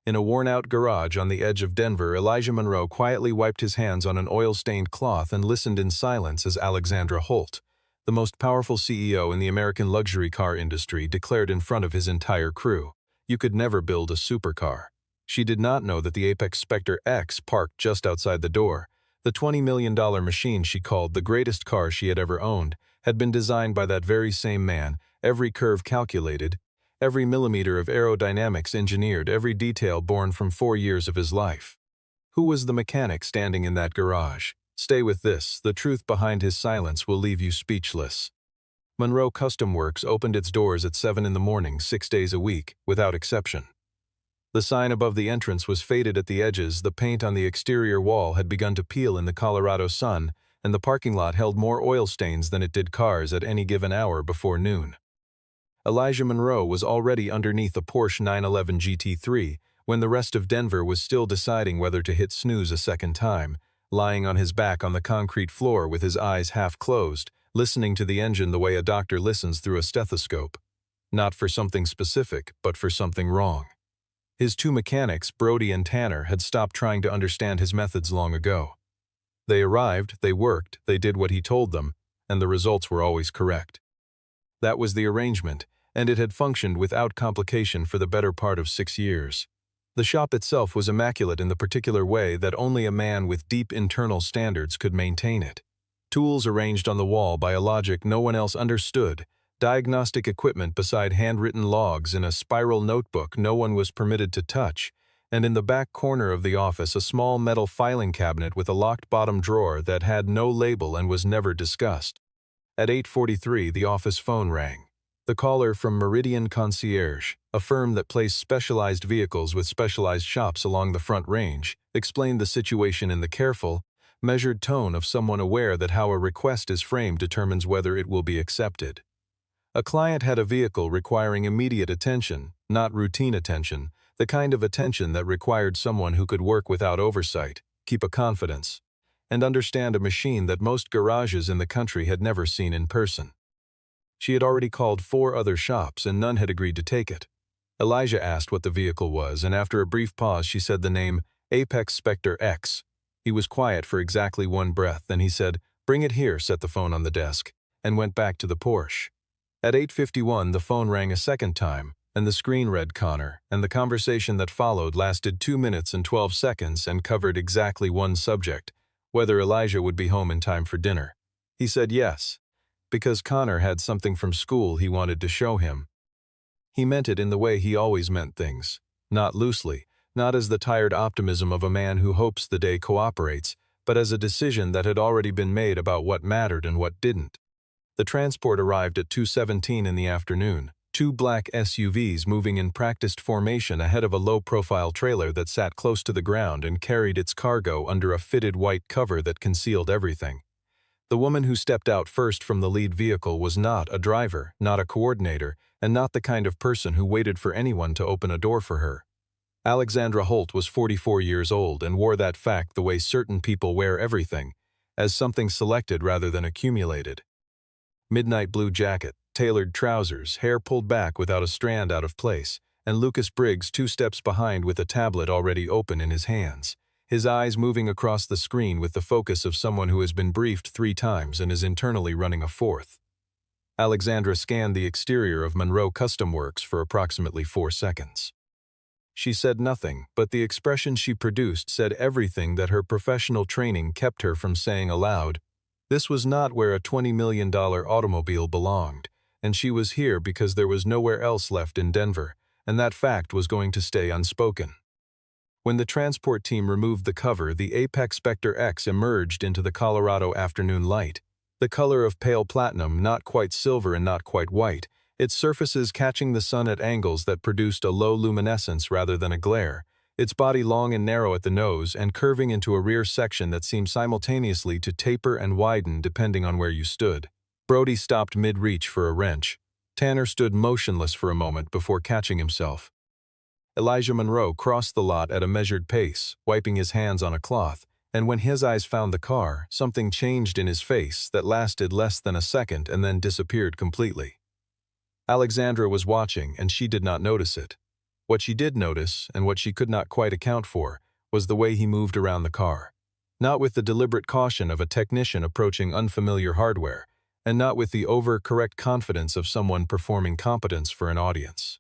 In a worn-out garage on the edge of Denver, Elijah Monroe quietly wiped his hands on an oil-stained cloth and listened in silence as Alexandra Holt, the most powerful CEO in the American luxury car industry, declared in front of his entire crew, "You could never build a supercar." She did not know that the Apex Spectre X parked just outside the door, the $20 million machine she called the greatest car she had ever owned, had been designed by that very same man, every curve calculated, every millimeter of aerodynamics engineered, every detail born from 4 years of his life. Who was the mechanic standing in that garage? Stay with this, the truth behind his silence will leave you speechless. Monroe Custom Works opened its doors at 7 in the morning, 6 days a week, without exception. The sign above the entrance was faded at the edges, the paint on the exterior wall had begun to peel in the Colorado sun, and the parking lot held more oil stains than it did cars at any given hour before noon. Elijah Monroe was already underneath a Porsche 911 GT3 when the rest of Denver was still deciding whether to hit snooze a second time, lying on his back on the concrete floor with his eyes half closed, listening to the engine the way a doctor listens through a stethoscope. Not for something specific, but for something wrong. His two mechanics, Brody and Tanner, had stopped trying to understand his methods long ago. They arrived, they worked, they did what he told them, and the results were always correct. That was the arrangement, and it had functioned without complication for the better part of 6 years. The shop itself was immaculate in the particular way that only a man with deep internal standards could maintain it. Tools arranged on the wall by a logic no one else understood, diagnostic equipment beside handwritten logs in a spiral notebook no one was permitted to touch, and in the back corner of the office a small metal filing cabinet with a locked bottom drawer that had no label and was never discussed. At 8:43 the office phone rang. The caller from Meridian Concierge, a firm that placed specialized vehicles with specialized shops along the Front Range, explained the situation in the careful, measured tone of someone aware that how a request is framed determines whether it will be accepted. A client had a vehicle requiring immediate attention, not routine attention, the kind of attention that required someone who could work without oversight, keep a confidence, and understand a machine that most garages in the country had never seen in person. She had already called 4 other shops and none had agreed to take it. Elijah asked what the vehicle was, and after a brief pause she said the name Apex Spectre X. He was quiet for exactly 1 breath, then he said, "Bring it here," set the phone on the desk, and went back to the Porsche. At 8:51 the phone rang a second time, and the screen read Connor, and the conversation that followed lasted 2 minutes and 12 seconds and covered exactly one subject, whether Elijah would be home in time for dinner. He said yes, because Connor had something from school he wanted to show him. He meant it in the way he always meant things, not loosely, not as the tired optimism of a man who hopes the day cooperates, but as a decision that had already been made about what mattered and what didn't. The transport arrived at 2:17 in the afternoon, 2 black SUVs moving in practiced formation ahead of a low-profile trailer that sat close to the ground and carried its cargo under a fitted white cover that concealed everything. The woman who stepped out first from the lead vehicle was not a driver, not a coordinator, and not the kind of person who waited for anyone to open a door for her. Alexandra Holt was 44 years old and wore that fact the way certain people wear everything, as something selected rather than accumulated. Midnight blue jacket, tailored trousers, hair pulled back without a strand out of place, and Lucas Briggs 2 steps behind with a tablet already open in his hands, his eyes moving across the screen with the focus of someone who has been briefed 3 times and is internally running a 4th. Alexandra scanned the exterior of Monroe Custom Works for approximately 4 seconds. She said nothing, but the expression she produced said everything that her professional training kept her from saying aloud. This was not where a $20 million automobile belonged, and she was here because there was nowhere else left in Denver, and that fact was going to stay unspoken. When the transport team removed the cover, the Apex Spectre X emerged into the Colorado afternoon light, the color of pale platinum, not quite silver and not quite white, its surfaces catching the sun at angles that produced a low luminescence rather than a glare, its body long and narrow at the nose and curving into a rear section that seemed simultaneously to taper and widen depending on where you stood. Brody stopped mid-reach for a wrench. Tanner stood motionless for a moment before catching himself. Elijah Monroe crossed the lot at a measured pace, wiping his hands on a cloth, and when his eyes found the car, something changed in his face that lasted less than a second and then disappeared completely. Alexandra was watching, and she did not notice it. What she did notice, and what she could not quite account for, was the way he moved around the car. Not with the deliberate caution of a technician approaching unfamiliar hardware, and not with the over-correct confidence of someone performing competence for an audience.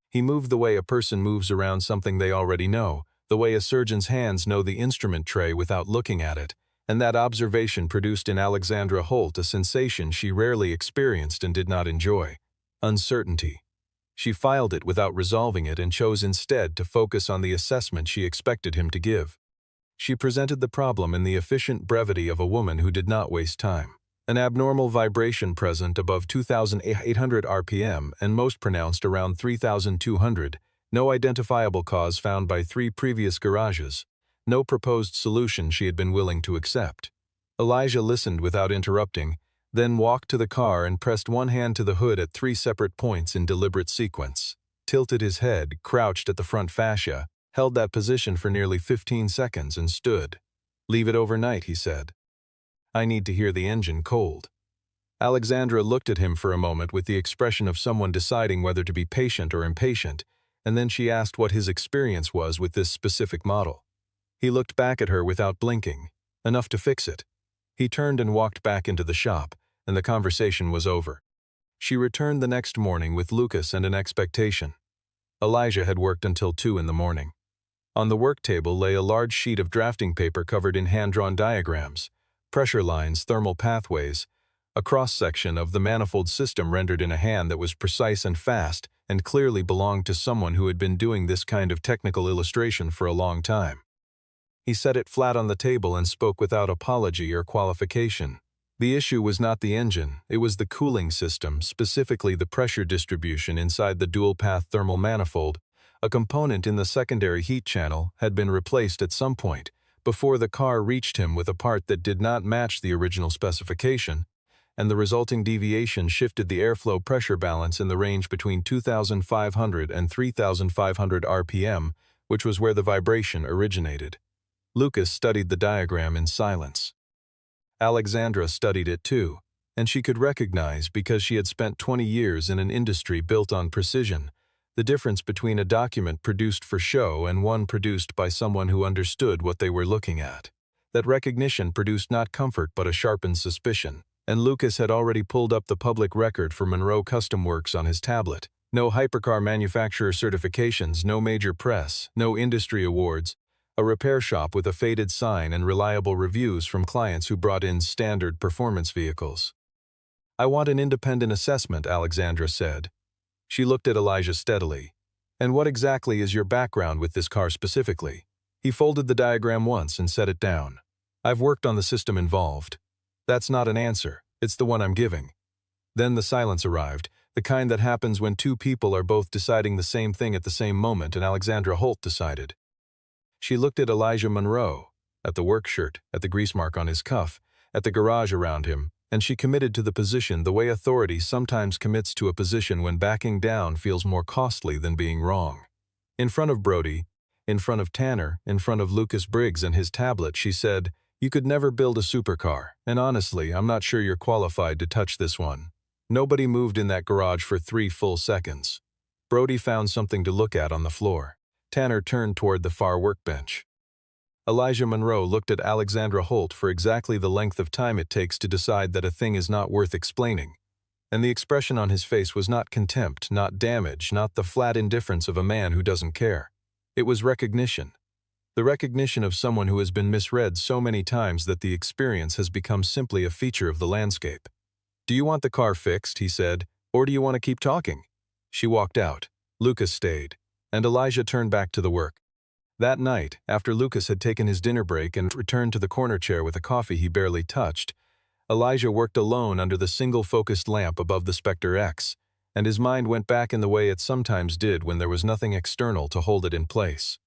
He moved the way a person moves around something they already know, the way a surgeon's hands know the instrument tray without looking at it, and that observation produced in Alexandra Holt a sensation she rarely experienced and did not enjoy: uncertainty. She filed it without resolving it and chose instead to focus on the assessment she expected him to give. She presented the problem in the efficient brevity of a woman who did not waste time. An abnormal vibration present above 2,800 RPM and most pronounced around 3,200, no identifiable cause found by 3 previous garages, no proposed solution she had been willing to accept. Elijah listened without interrupting, then walked to the car and pressed one hand to the hood at 3 separate points in deliberate sequence, tilted his head, crouched at the front fascia, held that position for nearly 15 seconds and stood. "Leave it overnight," he said. "I need to hear the engine cold." Alexandra looked at him for a moment with the expression of someone deciding whether to be patient or impatient, and then she asked what his experience was with this specific model. He looked back at her without blinking. Enough to fix it. He turned and walked back into the shop, and the conversation was over. She returned the next morning with Lucas and an expectation. Elijah had worked until 2 in the morning. On the work table lay a large sheet of drafting paper covered in hand-drawn diagrams, pressure lines, thermal pathways, a cross-section of the manifold system rendered in a hand that was precise and fast and clearly belonged to someone who had been doing this kind of technical illustration for a long time. He set it flat on the table and spoke without apology or qualification. The issue was not the engine, it was the cooling system, specifically the pressure distribution inside the dual-path thermal manifold. A component in the secondary heat channel had been replaced at some point, before the car reached him with a part that did not match the original specification, and the resulting deviation shifted the airflow pressure balance in the range between 2,500 and 3,500 RPM, which was where the vibration originated. Lucas studied the diagram in silence. Alexandra studied it too, and she could recognize, because she had spent 20 years in an industry built on precision, the difference between a document produced for show and one produced by someone who understood what they were looking at. That recognition produced not comfort but a sharpened suspicion, and Lucas had already pulled up the public record for Monroe Custom Works on his tablet. No hypercar manufacturer certifications, no major press, no industry awards, a repair shop with a faded sign and reliable reviews from clients who brought in standard performance vehicles. "I want an independent assessment," Alexandra said. She looked at Elijah steadily. "And what exactly is your background with this car specifically?" He folded the diagram once and set it down. "I've worked on the system involved." "That's not an answer. It's the one I'm giving." Then the silence arrived, the kind that happens when 2 people are both deciding the same thing at the same moment, and Alexandra Holt decided. She looked at Elijah Monroe, at the work shirt, at the grease mark on his cuff, at the garage around him, and she committed to the position the way authority sometimes commits to a position when backing down feels more costly than being wrong. In front of Brody, in front of Tanner, in front of Lucas Briggs and his tablet, she said, "You could never build a supercar, and honestly, I'm not sure you're qualified to touch this one." Nobody moved in that garage for 3 full seconds. Brody found something to look at on the floor. Tanner turned toward the far workbench. Elijah Monroe looked at Alexandra Holt for exactly the length of time it takes to decide that a thing is not worth explaining. And the expression on his face was not contempt, not damage, not the flat indifference of a man who doesn't care. It was recognition. The recognition of someone who has been misread so many times that the experience has become simply a feature of the landscape. "Do you want the car fixed?" he said, "or do you want to keep talking?" She walked out. Lucas stayed, and Elijah turned back to the work. That night, after Lucas had taken his dinner break and returned to the corner chair with a coffee he barely touched, Elijah worked alone under the single-focused lamp above the Spectre X, and his mind went back in the way it sometimes did when there was nothing external to hold it in place.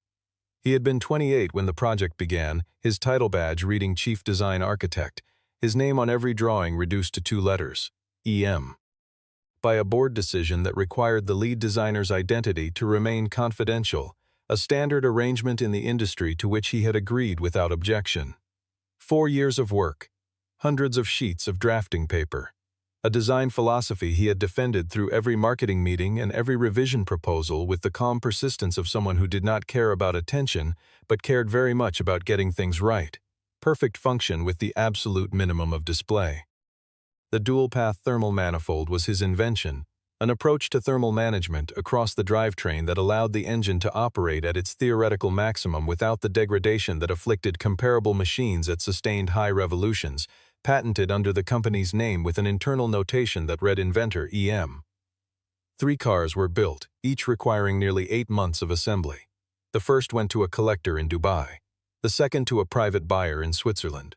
He had been 28 when the project began, his title badge reading Chief Design Architect, his name on every drawing reduced to 2 letters, EM. By a board decision that required the lead designer's identity to remain confidential, a standard arrangement in the industry to which he had agreed without objection. 4 years of work, hundreds of sheets of drafting paper, a design philosophy he had defended through every marketing meeting and every revision proposal with the calm persistence of someone who did not care about attention but cared very much about getting things right. Perfect function with the absolute minimum of display. The dual-path thermal manifold was his invention, an approach to thermal management across the drivetrain that allowed the engine to operate at its theoretical maximum without the degradation that afflicted comparable machines at sustained high revolutions, patented under the company's name with an internal notation that read Inventor EM. 3 cars were built, each requiring nearly 8 months of assembly. The first went to a collector in Dubai, the second to a private buyer in Switzerland.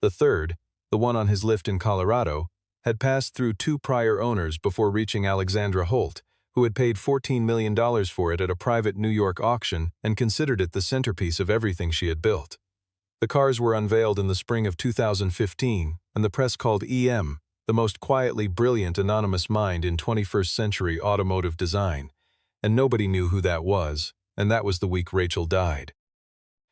The third, the one on his lift in Colorado, had passed through 2 prior owners before reaching Alexandra Holt, who had paid $14 million for it at a private New York auction and considered it the centerpiece of everything she had built. The cars were unveiled in the spring of 2015, and the press called EM the most quietly brilliant anonymous mind in 21st-century automotive design, and nobody knew who that was, and that was the week Rachel died.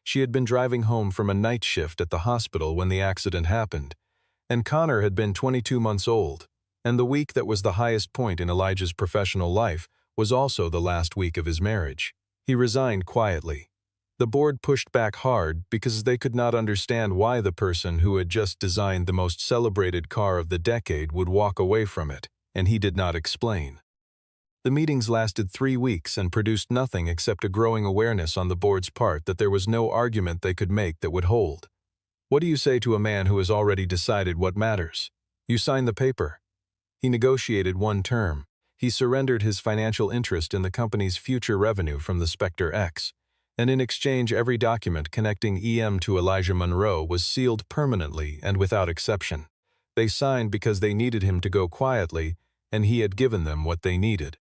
She had been driving home from a night shift at the hospital when the accident happened, and Connor had been 22 months old, and the week that was the highest point in Elijah's professional life was also the last week of his marriage. He resigned quietly. The board pushed back hard because they could not understand why the person who had just designed the most celebrated car of the decade would walk away from it, and he did not explain. The meetings lasted 3 weeks and produced nothing except a growing awareness on the board's part that there was no argument they could make that would hold. What do you say to a man who has already decided what matters? You sign the paper. He negotiated 1 term. He surrendered his financial interest in the company's future revenue from the Spectre X, and in exchange every document connecting EM to Elijah Monroe was sealed permanently and without exception. They signed because they needed him to go quietly, and he had given them what they needed.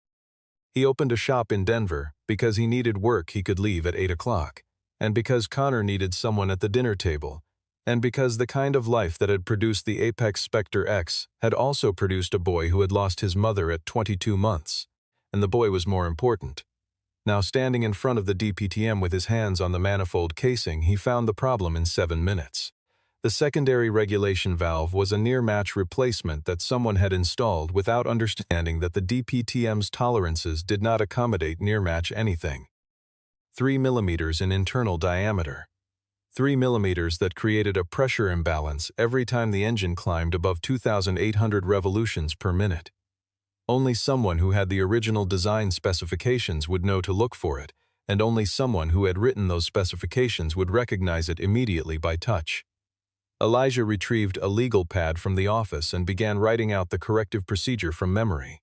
He opened a shop in Denver because he needed work he could leave at 8 o'clock, and because Connor needed someone at the dinner table, and because the kind of life that had produced the Apex Spectre X had also produced a boy who had lost his mother at 22 months, and the boy was more important. Now standing in front of the DPTM with his hands on the manifold casing, he found the problem in 7 minutes. The secondary regulation valve was a near-match replacement that someone had installed without understanding that the DPTM's tolerances did not accommodate near-match anything. 3 millimeters in internal diameter. 3 millimeters that created a pressure imbalance every time the engine climbed above 2,800 revolutions per minute. Only someone who had the original design specifications would know to look for it, and only someone who had written those specifications would recognize it immediately by touch. Elijah retrieved a legal pad from the office and began writing out the corrective procedure from memory.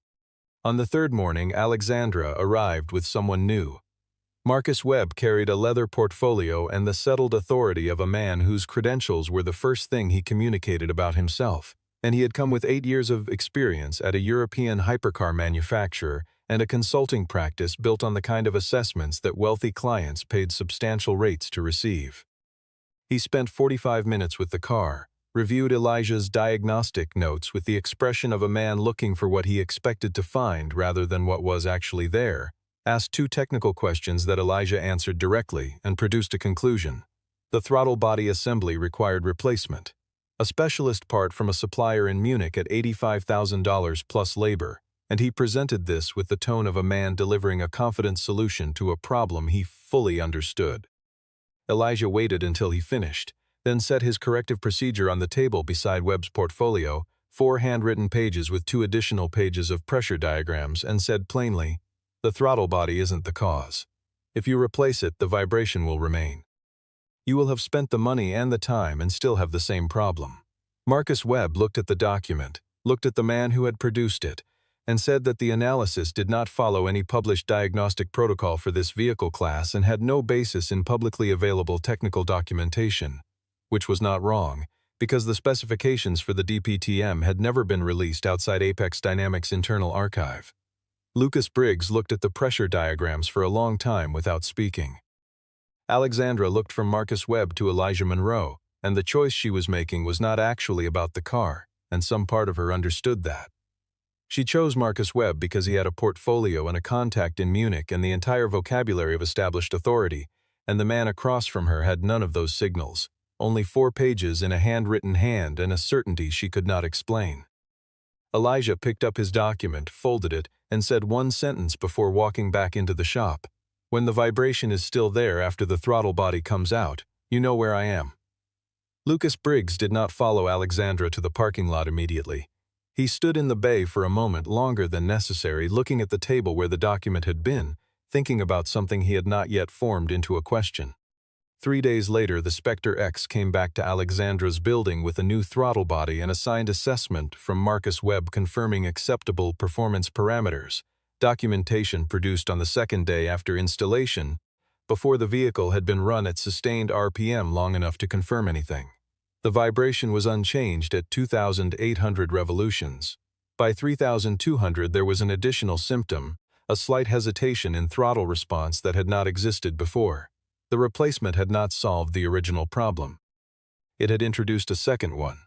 On the 3rd morning, Alexandra arrived with someone new. Marcus Webb carried a leather portfolio and the settled authority of a man whose credentials were the first thing he communicated about himself, and he had come with 8 years of experience at a European hypercar manufacturer and a consulting practice built on the kind of assessments that wealthy clients paid substantial rates to receive. He spent 45 minutes with the car, reviewed Elijah's diagnostic notes with the expression of a man looking for what he expected to find rather than what was actually there, asked 2 technical questions that Elijah answered directly, and produced a conclusion. The throttle body assembly required replacement. A specialist part from a supplier in Munich at $85,000 plus labor, and he presented this with the tone of a man delivering a confident solution to a problem he fully understood. Elijah waited until he finished, then set his corrective procedure on the table beside Webb's portfolio, 4 handwritten pages with 2 additional pages of pressure diagrams, and said plainly, "The throttle body isn't the cause. If you replace it, the vibration will remain. You will have spent the money and the time and still have the same problem." Marcus Webb looked at the document, looked at the man who had produced it, and said that the analysis did not follow any published diagnostic protocol for this vehicle class and had no basis in publicly available technical documentation, which was not wrong, because the specifications for the DPTM had never been released outside Apex Dynamics' internal archive. Lucas Briggs looked at the pressure diagrams for a long time without speaking. Alexandra looked from Marcus Webb to Elijah Monroe, and the choice she was making was not actually about the car, and some part of her understood that. She chose Marcus Webb because he had a portfolio and a contact in Munich and the entire vocabulary of established authority, and the man across from her had none of those signals, only 4 pages in a handwritten hand and a certainty she could not explain. Elijah picked up his document, folded it, and said one sentence before walking back into the shop. "When the vibration is still there after the throttle body comes out, you know where I am." Lucas Briggs did not follow Alexandra to the parking lot immediately. He stood in the bay for a moment longer than necessary, looking at the table where the document had been, thinking about something he had not yet formed into a question. 3 days later, the Spectre X came back to Alexandra's building with a new throttle body and a signed assessment from Marcus Webb confirming acceptable performance parameters. Documentation produced on the second day after installation, before the vehicle had been run at sustained RPM long enough to confirm anything. The vibration was unchanged at 2,800 revolutions. By 3,200 there was an additional symptom, a slight hesitation in throttle response that had not existed before. The replacement had not solved the original problem. It had introduced a second one.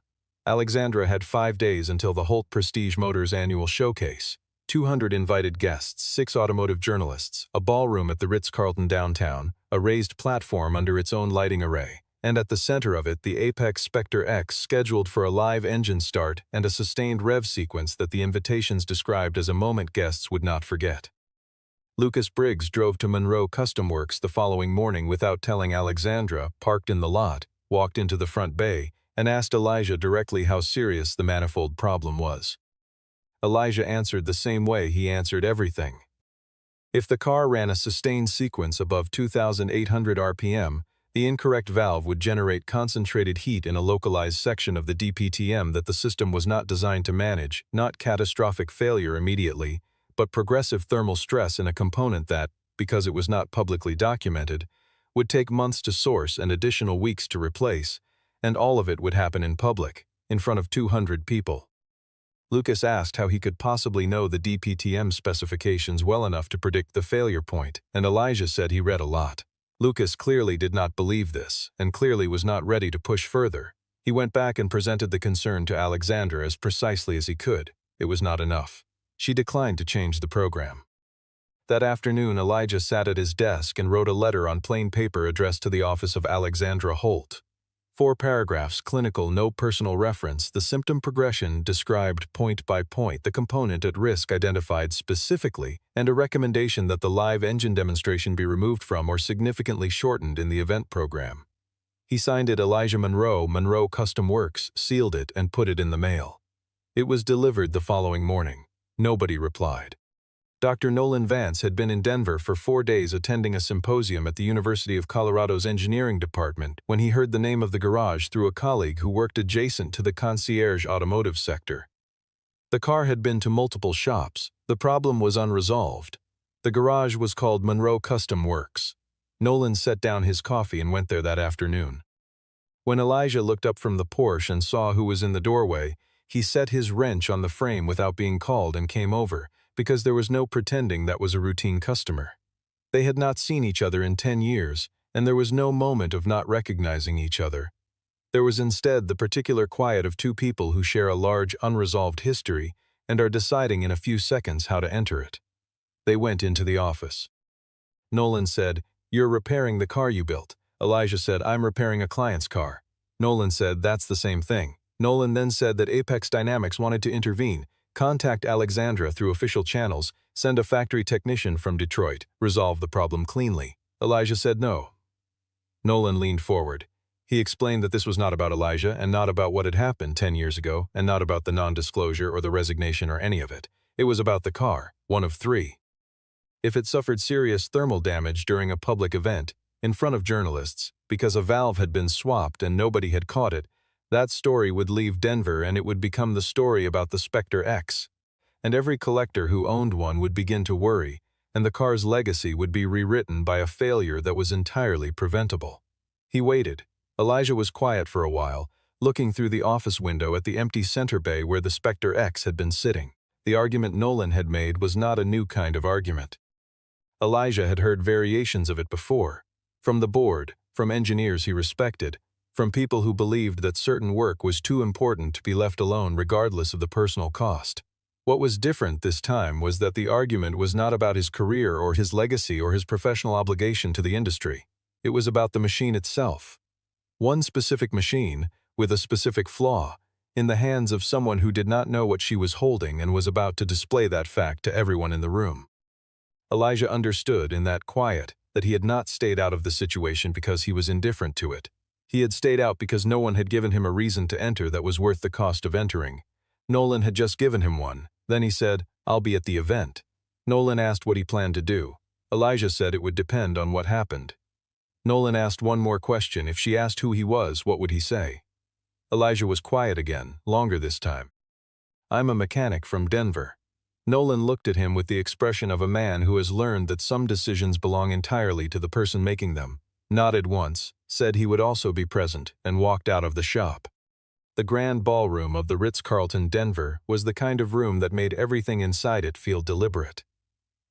Alexandra had 5 days until the Holt Prestige Motors annual showcase. 200 invited guests, 6 automotive journalists, a ballroom at the Ritz-Carlton downtown, a raised platform under its own lighting array, and at the center of it the Apex Spectre X scheduled for a live engine start and a sustained rev sequence that the invitations described as a moment guests would not forget. Lucas Briggs drove to Monroe Custom Works the following morning without telling Alexandra, parked in the lot, walked into the front bay, and asked Elijah directly how serious the manifold problem was. Elijah answered the same way he answered everything. If the car ran a sustained sequence above 2,800 RPM, the incorrect valve would generate concentrated heat in a localized section of the DPTM that the system was not designed to manage, not catastrophic failure immediately, but progressive thermal stress in a component that, because it was not publicly documented, would take months to source and additional weeks to replace, and all of it would happen in public, in front of 200 people. Lucas asked how he could possibly know the DPTM specifications well enough to predict the failure point, and Elijah said he read a lot. Lucas clearly did not believe this, and clearly was not ready to push further. He went back and presented the concern to Alexandra as precisely as he could. It was not enough. She declined to change the program. That afternoon, Elijah sat at his desk and wrote a letter on plain paper addressed to the office of Alexandra Holt. 4 paragraphs, clinical, no personal reference, the symptom progression described point by point, the component at risk identified specifically, and a recommendation that the live engine demonstration be removed from or significantly shortened in the event program. He signed it Elijah Monroe, Monroe Custom Works, sealed it, and put it in the mail. It was delivered the following morning. Nobody replied. Dr. Nolan Vance had been in Denver for 4 days attending a symposium at the University of Colorado's engineering department when he heard the name of the garage through a colleague who worked adjacent to the concierge automotive sector. The car had been to multiple shops. The problem was unresolved. The garage was called Monroe Custom Works. Nolan set down his coffee and went there that afternoon. When Elijah looked up from the Porsche and saw who was in the doorway, he set his wrench on the frame without being called and came over, because there was no pretending that was a routine customer. They had not seen each other in 10 years, and there was no moment of not recognizing each other. There was instead the particular quiet of 2 people who share a large unresolved history and are deciding in a few seconds how to enter it. They went into the office. Nolan said, "You're repairing the car you built." Elijah said, "I'm repairing a client's car." Nolan said, "That's the same thing." Nolan then said that Apex Dynamics wanted to intervene, contact Alexandra through official channels, send a factory technician from Detroit, resolve the problem cleanly. Elijah said no. Nolan leaned forward. He explained that this was not about Elijah and not about what had happened 10 years ago and not about the non-disclosure or the resignation or any of it. It was about the car, one of 3. If it suffered serious thermal damage during a public event, in front of journalists, because a valve had been swapped and nobody had caught it, that story would leave Denver and it would become the story about the Spectre X. And every collector who owned one would begin to worry, and the car's legacy would be rewritten by a failure that was entirely preventable. He waited. Elijah was quiet for a while, looking through the office window at the empty center bay where the Spectre X had been sitting. The argument Nolan had made was not a new kind of argument. Elijah had heard variations of it before, from the board, from engineers he respected, from people who believed that certain work was too important to be left alone regardless of the personal cost. What was different this time was that the argument was not about his career or his legacy or his professional obligation to the industry. It was about the machine itself. One specific machine, with a specific flaw, in the hands of someone who did not know what she was holding and was about to display that fact to everyone in the room. Elijah understood in that quiet that he had not stayed out of the situation because he was indifferent to it. He had stayed out because no one had given him a reason to enter that was worth the cost of entering. Nolan had just given him one. Then he said, "I'll be at the event." Nolan asked what he planned to do. Elijah said it would depend on what happened. Nolan asked one more question. If she asked who he was, what would he say? Elijah was quiet again, longer this time. "I'm a mechanic from Denver." Nolan looked at him with the expression of a man who has learned that some decisions belong entirely to the person making them, nodded once, said he would also be present, and walked out of the shop. The grand ballroom of the Ritz-Carlton Denver was the kind of room that made everything inside it feel deliberate.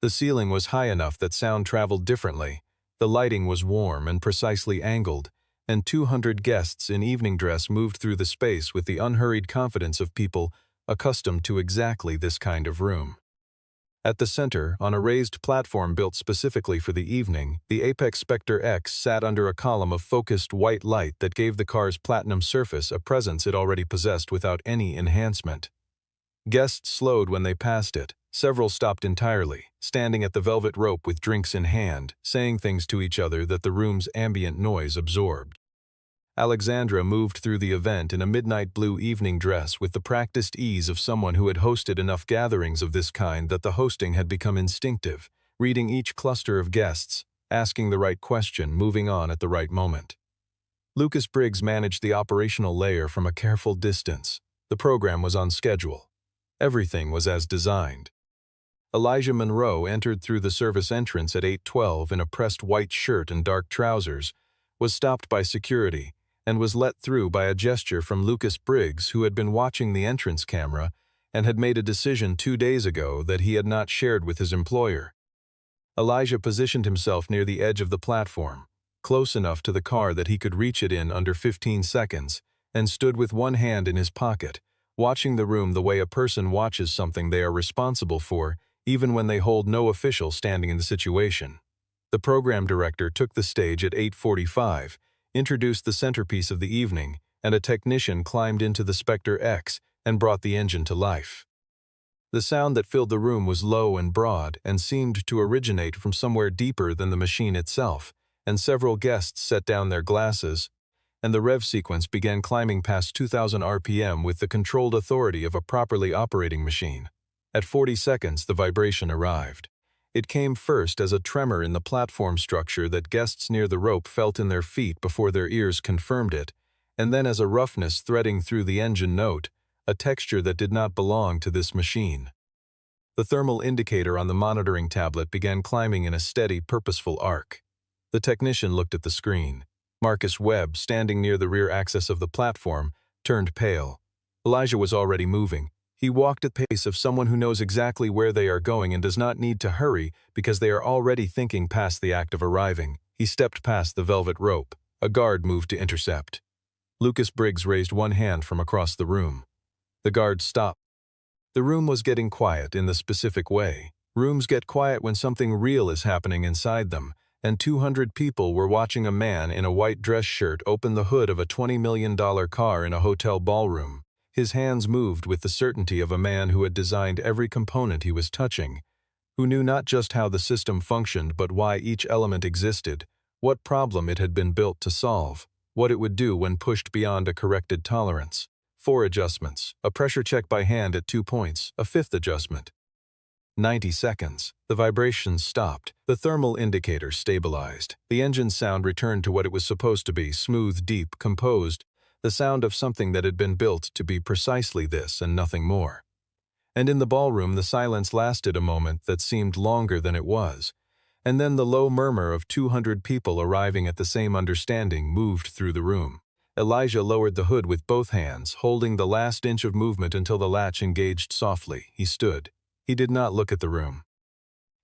The ceiling was high enough that sound traveled differently, the lighting was warm and precisely angled, and 200 guests in evening dress moved through the space with the unhurried confidence of people accustomed to exactly this kind of room. At the center, on a raised platform built specifically for the evening, the Apex Spectre X sat under a column of focused white light that gave the car's platinum surface a presence it already possessed without any enhancement. Guests slowed when they passed it. Several stopped entirely, standing at the velvet rope with drinks in hand, saying things to each other that the room's ambient noise absorbed. Alexandra moved through the event in a midnight blue evening dress with the practiced ease of someone who had hosted enough gatherings of this kind that the hosting had become instinctive, reading each cluster of guests, asking the right question, moving on at the right moment. Lucas Briggs managed the operational layer from a careful distance. The program was on schedule. Everything was as designed. Elijah Monroe entered through the service entrance at 8:12 in a pressed white shirt and dark trousers, was stopped by security, and was let through by a gesture from Lucas Briggs, who had been watching the entrance camera and had made a decision 2 days ago that he had not shared with his employer. Elijah positioned himself near the edge of the platform, close enough to the car that he could reach it in under 15 seconds, and stood with one hand in his pocket, watching the room the way a person watches something they are responsible for, even when they hold no official standing in the situation. The program director took the stage at 8:45, introduced the centerpiece of the evening, and a technician climbed into the Spectre X and brought the engine to life. The sound that filled the room was low and broad and seemed to originate from somewhere deeper than the machine itself, and several guests set down their glasses, and the rev sequence began climbing past 2,000 RPM with the controlled authority of a properly operating machine. At 40 seconds, the vibration arrived. It came first as a tremor in the platform structure that guests near the rope felt in their feet before their ears confirmed it, and then as a roughness threading through the engine note, a texture that did not belong to this machine. The thermal indicator on the monitoring tablet began climbing in a steady, purposeful arc. The technician looked at the screen. Marcus Webb, standing near the rear axis of the platform, turned pale. Elijah was already moving. He walked at the pace of someone who knows exactly where they are going and does not need to hurry because they are already thinking past the act of arriving. He stepped past the velvet rope. A guard moved to intercept. Lucas Briggs raised one hand from across the room. The guard stopped. The room was getting quiet in the specific way. Rooms get quiet when something real is happening inside them, and 200 people were watching a man in a white dress shirt open the hood of a $20 million car in a hotel ballroom. His hands moved with the certainty of a man who had designed every component he was touching, who knew not just how the system functioned but why each element existed, what problem it had been built to solve, what it would do when pushed beyond a corrected tolerance. 4 adjustments, a pressure check by hand at 2 points, a 5th adjustment. 90 seconds. The vibrations stopped. The thermal indicator stabilized. The engine sound returned to what it was supposed to be, smooth, deep, composed, the sound of something that had been built to be precisely this and nothing more. And in the ballroom the silence lasted a moment that seemed longer than it was, and then the low murmur of 200 people arriving at the same understanding moved through the room. Elijah lowered the hood with both hands, holding the last inch of movement until the latch engaged softly. He stood. He did not look at the room.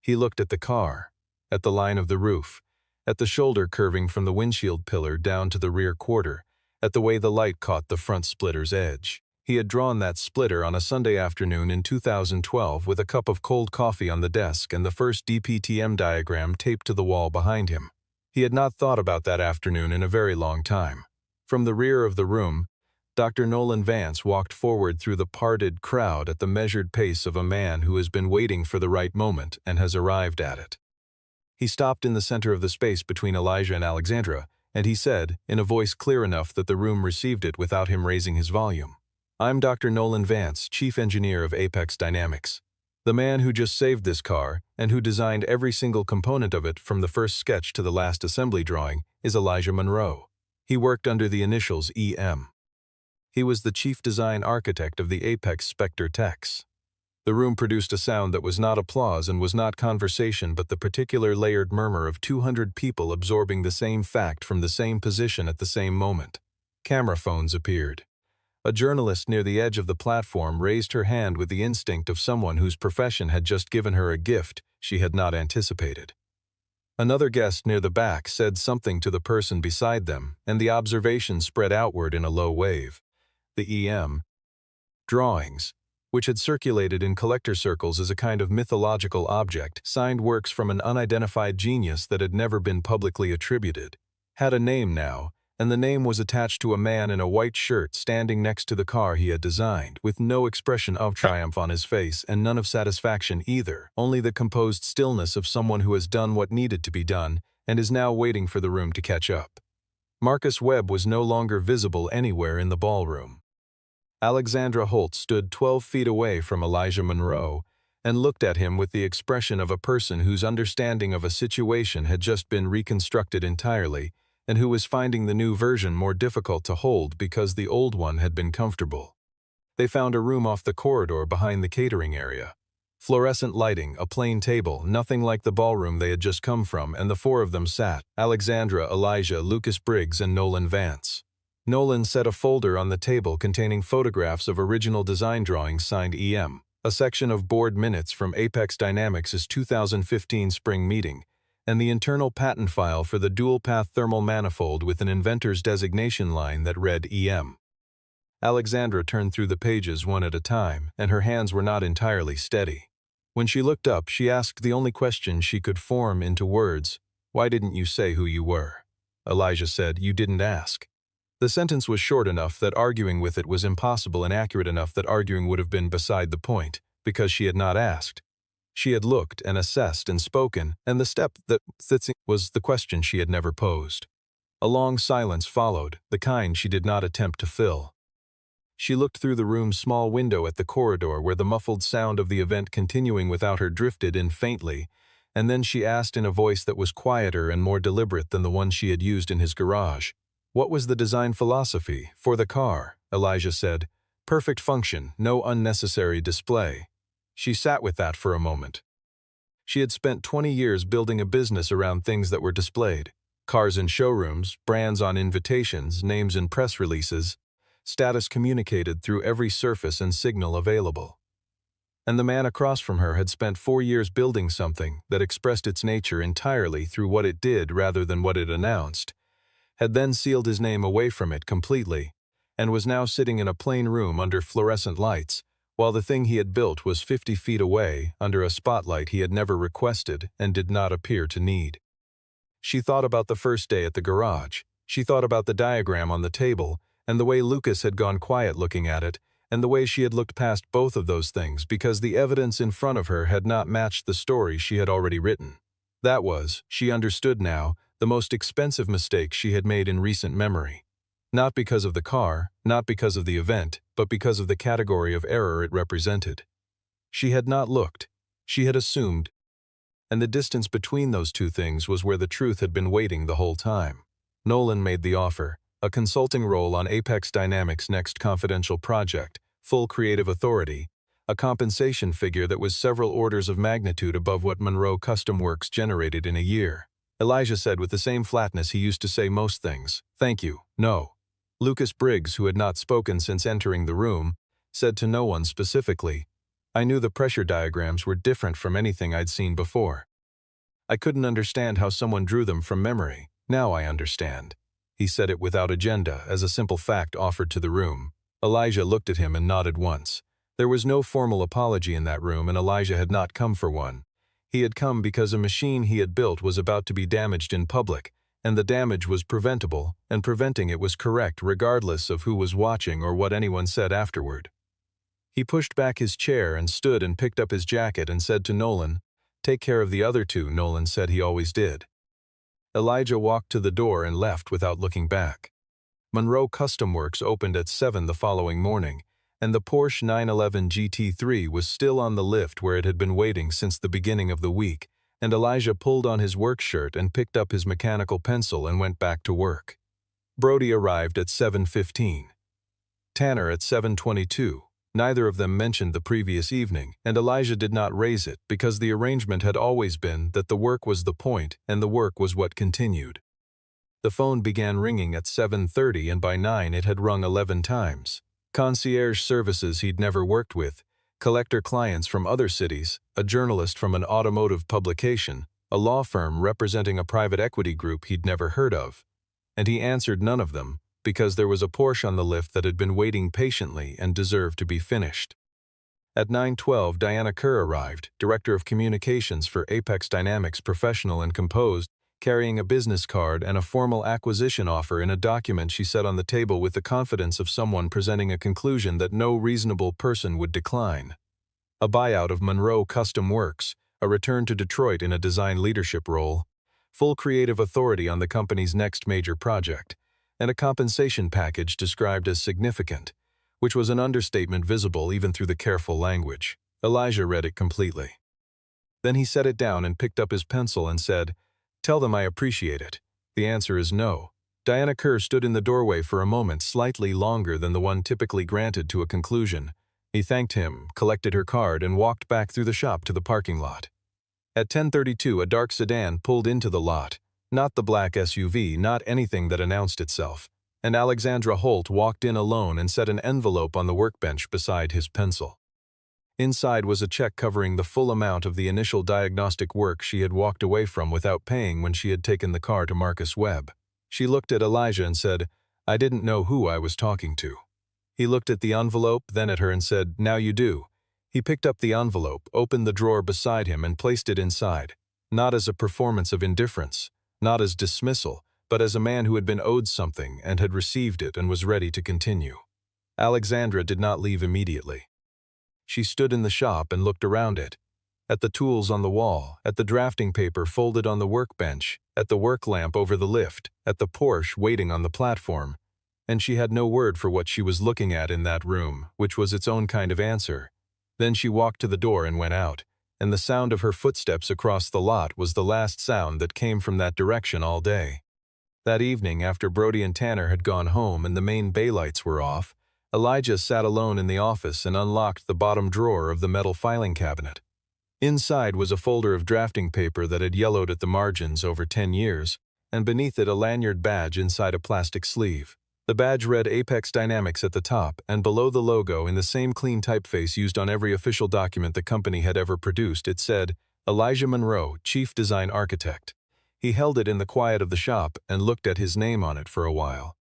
He looked at the car, at the line of the roof, at the shoulder curving from the windshield pillar down to the rear quarter, at the way the light caught the front splitter's edge. He had drawn that splitter on a Sunday afternoon in 2012 with a cup of cold coffee on the desk and the first DPTM diagram taped to the wall behind him. He had not thought about that afternoon in a very long time. From the rear of the room, Dr. Nolan Vance walked forward through the parted crowd at the measured pace of a man who has been waiting for the right moment and has arrived at it. He stopped in the center of the space between Elijah and Alexandra, and he said, in a voice clear enough that the room received it without him raising his volume, "I'm Dr. Nolan Vance, Chief Engineer of Apex Dynamics. The man who just saved this car, and who designed every single component of it from the first sketch to the last assembly drawing, is Elijah Monroe. He worked under the initials EM. He was the chief design architect of the Apex Spectre techs." The room produced a sound that was not applause and was not conversation but the particular layered murmur of 200 people absorbing the same fact from the same position at the same moment. Camera phones appeared. A journalist near the edge of the platform raised her hand with the instinct of someone whose profession had just given her a gift she had not anticipated. Another guest near the back said something to the person beside them, and the observation spread outward in a low wave. The EM drawings, which had circulated in collector circles as a kind of mythological object, signed works from an unidentified genius that had never been publicly attributed, had a name now, and the name was attached to a man in a white shirt standing next to the car he had designed, with no expression of triumph on his face and none of satisfaction either, only the composed stillness of someone who has done what needed to be done and is now waiting for the room to catch up. Marcus Webb was no longer visible anywhere in the ballroom. Alexandra Holt stood 12 feet away from Elijah Monroe and looked at him with the expression of a person whose understanding of a situation had just been reconstructed entirely and who was finding the new version more difficult to hold because the old one had been comfortable. They found a room off the corridor behind the catering area. Fluorescent lighting, a plain table, nothing like the ballroom they had just come from, and the four of them sat: Alexandra, Elijah, Lucas Briggs, and Nolan Vance. Nolan set a folder on the table containing photographs of original design drawings signed EM, a section of board minutes from Apex Dynamics' 2015 spring meeting, and the internal patent file for the dual-path thermal manifold with an inventor's designation line that read EM. Alexandra turned through the pages one at a time, and her hands were not entirely steady. When she looked up, she asked the only question she could form into words: "Why didn't you say who you were?" Elijah said, "You didn't ask." The sentence was short enough that arguing with it was impossible and accurate enough that arguing would have been beside the point, because she had not asked. She had looked and assessed and spoken, and the step that was the question she had never posed. A long silence followed, the kind she did not attempt to fill. She looked through the room's small window at the corridor where the muffled sound of the event continuing without her drifted in faintly, and then she asked in a voice that was quieter and more deliberate than the one she had used in his garage. "What was the design philosophy for the car?" Elijah said. "Perfect function, no unnecessary display." She sat with that for a moment. She had spent 20 years building a business around things that were displayed: cars in showrooms, brands on invitations, names in press releases, status communicated through every surface and signal available. And the man across from her had spent 4 years building something that expressed its nature entirely through what it did rather than what it announced, had then sealed his name away from it completely, and was now sitting in a plain room under fluorescent lights, while the thing he had built was 50 feet away, under a spotlight he had never requested and did not appear to need. She thought about the first day at the garage. She thought about the diagram on the table, and the way Lucas had gone quiet looking at it, and the way she had looked past both of those things because the evidence in front of her had not matched the story she had already written. That was, she understood now, the most expensive mistake she had made in recent memory. Not because of the car, not because of the event, but because of the category of error it represented. She had not looked. She had assumed. And the distance between those two things was where the truth had been waiting the whole time. Nolan made the offer: a consulting role on Apex Dynamics' next confidential project, full creative authority, a compensation figure that was several orders of magnitude above what Monroe Custom Works generated in a year. Elijah said with the same flatness he used to say most things, "Thank you, no." Lucas Briggs, who had not spoken since entering the room, said to no one specifically, "I knew the pressure diagrams were different from anything I'd seen before. I couldn't understand how someone drew them from memory. Now I understand." He said it without agenda, as a simple fact offered to the room. Elijah looked at him and nodded once. There was no formal apology in that room, and Elijah had not come for one. He had come because a machine he had built was about to be damaged in public, and the damage was preventable, and preventing it was correct regardless of who was watching or what anyone said afterward. He pushed back his chair and stood and picked up his jacket and said to Nolan, "Take care of the other two," Nolan said he always did. Elijah walked to the door and left without looking back. Monroe Custom Works opened at 7 the following morning, and the Porsche 911 GT3 was still on the lift where it had been waiting since the beginning of the week, and Elijah pulled on his work shirt and picked up his mechanical pencil and went back to work. Brody arrived at 7:15. Tanner at 7:22. Neither of them mentioned the previous evening, and Elijah did not raise it because the arrangement had always been that the work was the point and the work was what continued. The phone began ringing at 7:30 and by 9 it had rung 11 times. Concierge services he'd never worked with, collector clients from other cities, a journalist from an automotive publication, a law firm representing a private equity group he'd never heard of. And he answered none of them, because there was a Porsche on the lift that had been waiting patiently and deserved to be finished. At 9:12, Diana Kerr arrived, Director of Communications for Apex Dynamics, professional and composed, carrying a business card and a formal acquisition offer in a document she set on the table with the confidence of someone presenting a conclusion that no reasonable person would decline. A buyout of Monroe Custom Works, a return to Detroit in a design leadership role, full creative authority on the company's next major project, and a compensation package described as significant, which was an understatement visible even through the careful language. Elijah read it completely. Then he set it down and picked up his pencil and said, "Tell them I appreciate it. The answer is no." Diana Kerr stood in the doorway for a moment, slightly longer than the one typically granted to a conclusion. He thanked him, collected her card, and walked back through the shop to the parking lot. At 10:32, a dark sedan pulled into the lot. Not the black SUV, not anything that announced itself, and Alexandra Holt walked in alone and set an envelope on the workbench beside his pencil. Inside was a check covering the full amount of the initial diagnostic work she had walked away from without paying when she had taken the car to Marcus Webb. She looked at Elijah and said, "I didn't know who I was talking to." He looked at the envelope, then at her and said, "Now you do." He picked up the envelope, opened the drawer beside him and placed it inside, not as a performance of indifference, not as dismissal, but as a man who had been owed something and had received it and was ready to continue. Alexandra did not leave immediately. She stood in the shop and looked around it, at the tools on the wall, at the drafting paper folded on the workbench, at the work lamp over the lift, at the Porsche waiting on the platform, and she had no word for what she was looking at in that room, which was its own kind of answer. Then she walked to the door and went out, and the sound of her footsteps across the lot was the last sound that came from that direction all day. That evening, after Brody and Tanner had gone home and the main bay lights were off, Elijah sat alone in the office and unlocked the bottom drawer of the metal filing cabinet. Inside was a folder of drafting paper that had yellowed at the margins over 10 years, and beneath it a lanyard badge inside a plastic sleeve. The badge read Apex Dynamics at the top, and below the logo, in the same clean typeface used on every official document the company had ever produced, it said, "Elijah Monroe, Chief Design Architect." He held it in the quiet of the shop and looked at his name on it for a while.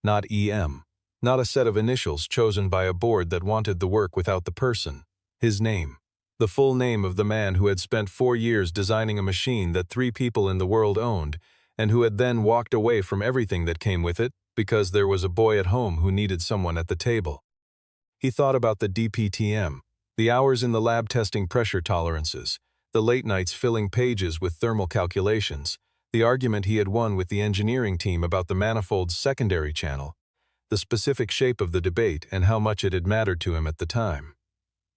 Not EM. Not a set of initials chosen by a board that wanted the work without the person. His name. The full name of the man who had spent 4 years designing a machine that 3 people in the world owned, and who had then walked away from everything that came with it, because there was a boy at home who needed someone at the table. He thought about the DPTM, the hours in the lab testing pressure tolerances, the late nights filling pages with thermal calculations, the argument he had won with the engineering team about the manifold's secondary channel, the specific shape of the debate and how much it had mattered to him at the time.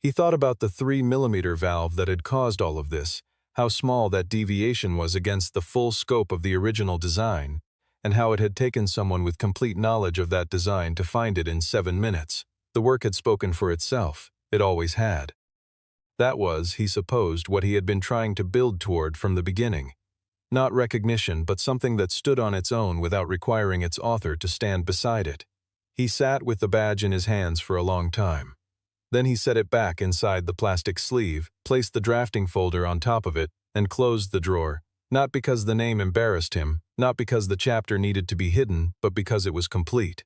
He thought about the 3mm valve that had caused all of this, how small that deviation was against the full scope of the original design, and how it had taken someone with complete knowledge of that design to find it in 7 minutes. The work had spoken for itself. It always had. That was, he supposed, what he had been trying to build toward from the beginning. Not recognition, but something that stood on its own without requiring its author to stand beside it. He sat with the badge in his hands for a long time. Then he set it back inside the plastic sleeve, placed the drafting folder on top of it, and closed the drawer, not because the name embarrassed him, not because the chapter needed to be hidden, but because it was complete.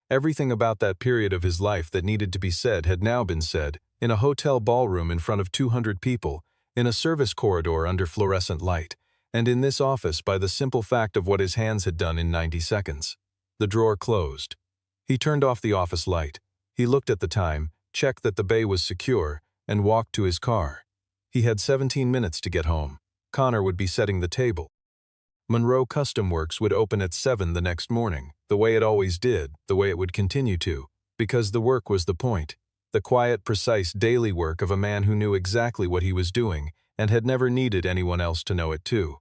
Everything about that period of his life that needed to be said had now been said, in a hotel ballroom in front of 200 people, in a service corridor under fluorescent light, and in this office by the simple fact of what his hands had done in 90 seconds. The drawer closed. He turned off the office light. He looked at the time, checked that the bay was secure, and walked to his car. He had 17 minutes to get home. Connor would be setting the table. Monroe Custom Works would open at 7 the next morning, the way it always did, the way it would continue to, because the work was the point. The quiet, precise daily work of a man who knew exactly what he was doing and had never needed anyone else to know it too.